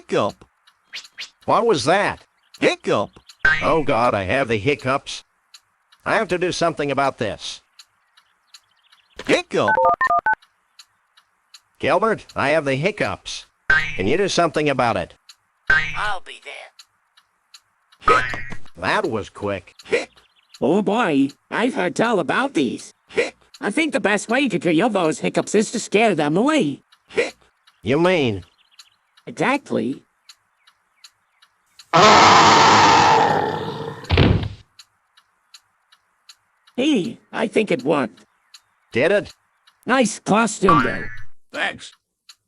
Hiccup. What was that? Hiccup. Oh God, I have the hiccups. I have to do something about this. Hiccup. Gilbert, I have the hiccups. Can you do something about it? I'll be there. That was quick. Oh boy, I've heard tell about these. I think the best way to cure those hiccups is to scare them away. You mean? Exactly. Hey, I think it worked. Did it? Nice costume, though. Thanks.